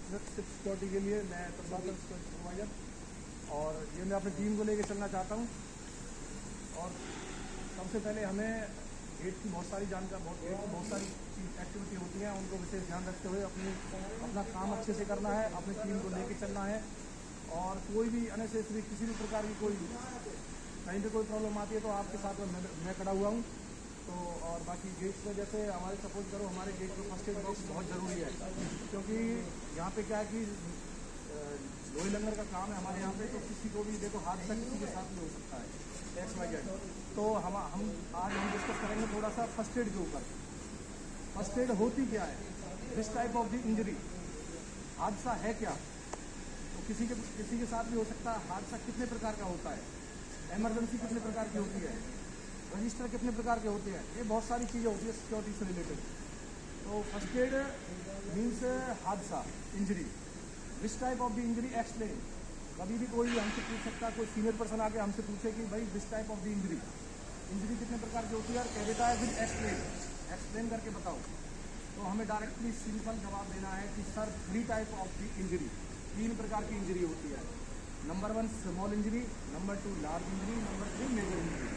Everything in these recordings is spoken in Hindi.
सिक्योरिटी के लिए मैं प्रभाकर सुपरवाइजर, और ये मैं अपनी टीम को लेकर चलना चाहता हूँ। और सबसे पहले हमें गेट की बहुत सारी एक्टिविटी होती हैं, उनको विशेष ध्यान रखते हुए अपना काम अच्छे से करना है, अपनी टीम को लेकर चलना है। और कोई भी अननेसेसरी किसी भी प्रकार की कहीं पे कोई प्रॉब्लम आती है तो आपके साथ मैं खड़ा हुआ हूँ। तो और बाकी गेट्स में जैसे हमारे सपोर्ट करो, हमारे गेट में फर्स्ट एड बॉक्स बहुत ज़रूरी है, क्योंकि यहाँ पे क्या है कि लोहे लंगर का काम है हमारे यहाँ पे, तो किसी को भी देखो हादसा किसी के साथ में हो सकता है XYZ। तो हम आज डिस्कस करेंगे थोड़ा सा फर्स्ट एड के ऊपर। फर्स्ट एड होती क्या है, this type of the injury, हादसा है क्या, तो किसी के साथ भी हो सकता है। हादसा कितने प्रकार का होता है, इमरजेंसी कितने प्रकार की होती है, रजिस्टर कितने प्रकार के होते हैं, ये बहुत सारी चीज़ें होती है सिक्योरिटी से रिलेटेड। तो फर्स्ट एड मीन्स हादसा, injury, this type of the injury explain. कभी भी कोई हमसे पूछ सकता है, कोई सीनियर पर्सन आके हमसे पूछे कि भाई this type of the injury कितने प्रकार की होती है, और कह देता है फिर एक्सप्लेन करके बताओ। तो हमें डायरेक्टली सिंपल जवाब देना है कि sir 3 type of the injury, 3 प्रकार की इंजरी होती है। Number 1 small injury, number 2 large injury, number 3 major injury.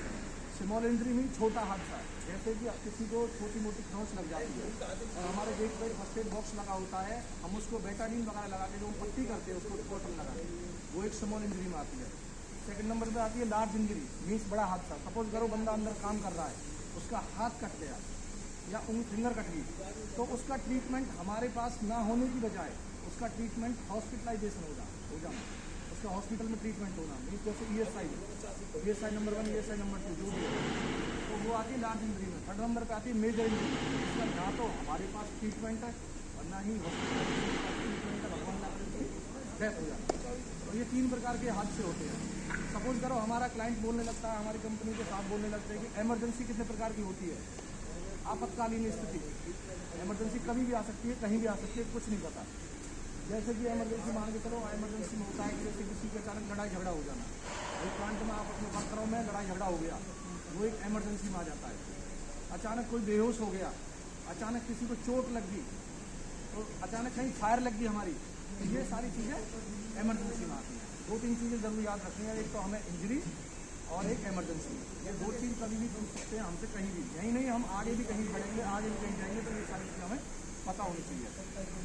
Small injury mean छोटा हादसा, जैसे कि किसी को छोटी मोटी खरोंच लग जाती है और हमारे गेट पर फर्स्ट एड बॉक्स लगा होता है, हम उसको बेटाडीन वगैरह लगा के जो पट्टी करते हैं उसको कॉटन लगा के, वो एक स्मॉल इंजरी में आती है। सेकंड नंबर पे आती है लार्ज इंजरी, मीन्स बड़ा हादसा। सपोज करो बंदा अंदर काम कर रहा है, उसका हाथ कट गया या फिंगर कट गई, तो उसका ट्रीटमेंट हमारे पास ना होने की बजाय उसका ट्रीटमेंट हॉस्पिटलाइजेशन हो जाना, उसका हॉस्पिटल में ट्रीटमेंट होना। मीन्स जैसे ESI नंबर 1, ESI नंबर 2 जो भी है, तो वो आती है लार्ज इंजरी में। थर्ड नंबर पे आती है मेजर इंजरी, इसका ना तो हमारे पास ट्रीटमेंट है और ना ही हॉस्पिटल ट्रीटमेंट है, भगवान ना करे डेथ हो जाए। तो ये 3 प्रकार के हादसे होते हैं। सपोज करो हमारा क्लाइंट बोलने लगता है, हमारी कंपनी के साथ बोलने लगते हैं कि इमरजेंसी कितने प्रकार की होती है, आपातकालीन स्थिति। इमरजेंसी कभी भी आ सकती है, कहीं भी आ सकती है, कुछ नहीं पता। जैसे कि इमरजेंसी मान के चलो, इमरजेंसी में होता है कि जैसे किसी के अचानक लड़ाई झगड़ा हो जाना, एक प्लांट में आपस में वर्करों में लड़ाई झगड़ा हो गया, वो एक इमरजेंसी में आ जाता है। अचानक कोई बेहोश हो गया, अचानक किसी को चोट लग गई, तो अचानक कहीं फायर लग गई हमारी, तो ये सारी चीज़ें इमरजेंसी में आती हैं। 2-3 चीज़ें जरूर याद रखनी है, एक तो हमें इंजरी और एक इमरजेंसी। ये 2 चीज़ कभी भी पूछ सकते हैं हमसे कहीं भी, यही नहीं हम आगे भी कहीं बढ़ेंगे, आगे भी कहीं जाएंगे, तो ये सारी चीज़ें हमें पता होनी चाहिए।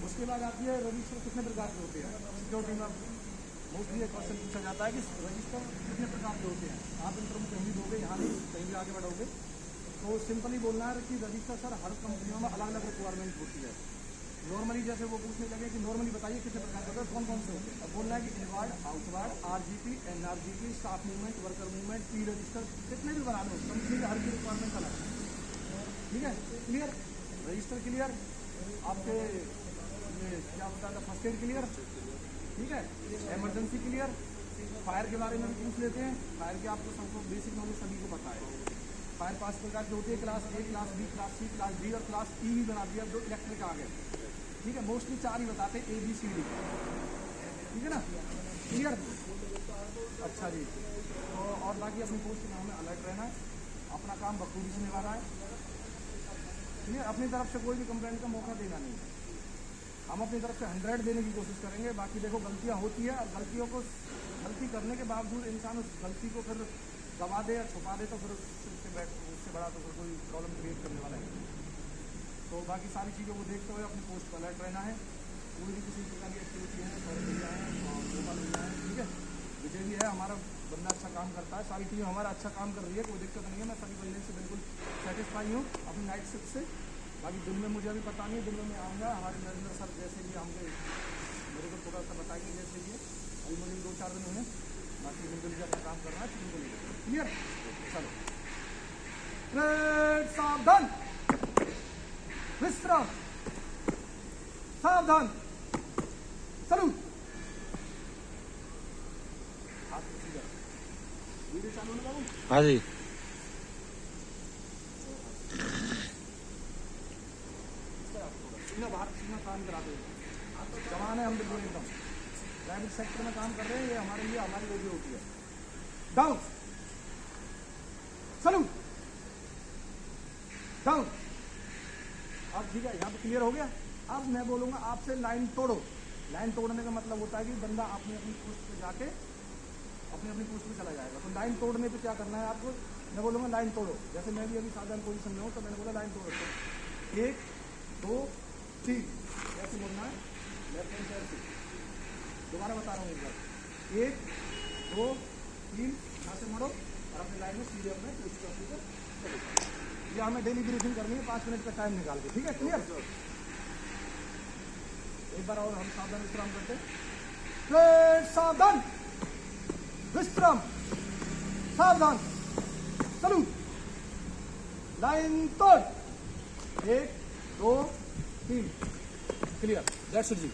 उसके बाद आती है रजिस्टर कितने प्रकार के होते हैं। सिक्योरिटी में मोस्टली एक क्वेश्चन पूछा जाता है कि रजिस्टर कितने प्रकार के होते हैं। आप इंटरव्यू कहीं भी दोगे, यहाँ भी कहीं भी आगे बढ़ोगे, तो सिंपली बोलना है कि रजिस्टर सर हर कंपनियों में अलग अलग रिक्वायरमेंट होती है। नॉर्मली जैसे वो पूछने लगे कि नॉर्मली बताइए कितने प्रकार के होते हैं, कौन कौन से होते हैं। अब बोलना है कि inward, outward, RGP, NRGP, staff movement, worker movement, P register, कितने भी बना लो, कंपनी के हर की रिक्वायरमेंट अलग है। ठीक है, क्लियर। रजिस्टर क्लियर, आपके ये क्या होता है फर्स्ट एड क्लियर, ठीक है, इमरजेंसी क्लियर। फायर के बारे में भी पूछ लेते हैं। फायर के आपको सबको बेसिक नॉलेज सभी को पता है। फायर 5 प्रकार की होती है, class A, class B, class C, class D और क्लास E भी बना दिया जो इलेक्ट्रिक आ गए। ठीक है, मोस्टली 4 ही बताते हैं, ABCD, ठीक है ना, क्लियर। अच्छा जी, तो और बाकी अपनी पोस्ट में हमें अलर्ट रहना है, अपना काम बखूबी से निभा रहा है। ठीक है, अपनी तरफ से कोई भी कंप्लेंट का मौका देना नहीं है, हम अपनी तरफ से 100 देने की कोशिश करेंगे। बाकी देखो गलतियां होती है, और गलती करने के बावजूद इंसान उस गलती को फिर दबा दे या छुपा दे, तो फिर उससे बड़ा तो फिर कोई प्रॉब्लम क्रिएट करने वाला है। तो बाकी सारी चीज़ों को देखते हुए अपनी पोस्ट पर अलर्ट रहना है। कोई भी किसी प्रकार की एक्टिविटी है, सॉरी भैया है और गोपाल भैया है, ठीक है, विजय भी है, हमारा बंदा अच्छा काम करता है, सारी टीम हमारा अच्छा काम कर रही है, कोई दिक्कत नहीं है। मैं सभी बंदे से बिल्कुल सेटिस्फाई हूँ अपनी नाइट शिफ्ट से। बाकी दिन में मुझे अभी पता नहीं है, दिन में मैं आऊँगा। हमारे नरेंद्र सर जैसे भी हमसे मेरे को थोड़ा सा बताएंगे, जैसे ये अभी मुझे 2-4 दिन हुए, बाकी मिलकर अपना काम कर रहा है, टीम को लेकर क्लियर। चलो सावधान, विश्राम, सावधान, सलूट। वीडियो चालू होने लगा। हाँ जी, बाहर सीना काम करा दो, जवान है हम बिल्कुल एकदम प्राइवेट सेक्टर में काम कर रहे हैं, ये हमारे लिए हमारी रोजी होती है। Down, salute, down. अब ठीक है, यहाँ पे क्लियर हो गया। अब मैं बोलूंगा आपसे लाइन तोड़ो, लाइन तोड़ने का मतलब होता है कि बंदा अपनी अपनी पोस्ट पे जाके अपनी अपनी पोस्ट पे चला जाएगा। तो लाइन तोड़ने पे क्या करना है आपको, मैं बोलूँगा लाइन तोड़ो। जैसे मैं भी अभी साधारण पोजीशन में हूँ तो मैंने बोला लाइन तोड़ो। तो 1 2 3 ऐसे बोलना है लेफ्ट हैंड साइड से। दोबारा बता रहा हूँ एक बार, 1 2 3 यहाँ से मोड़ो और अपनी लाइन में सीधे अपने पोस्ट पे चलो। ये हमें डेली ब्रीथिंग करनी है 5 मिनट का टाइम निकाल के, ठीक है? क्लियर? एक बार और हम सावधान विश्राम करते हैं। सावधान विश्राम, सावधान, चलो लाइन तोड़, 1 2 3 क्लियर। That's it ji.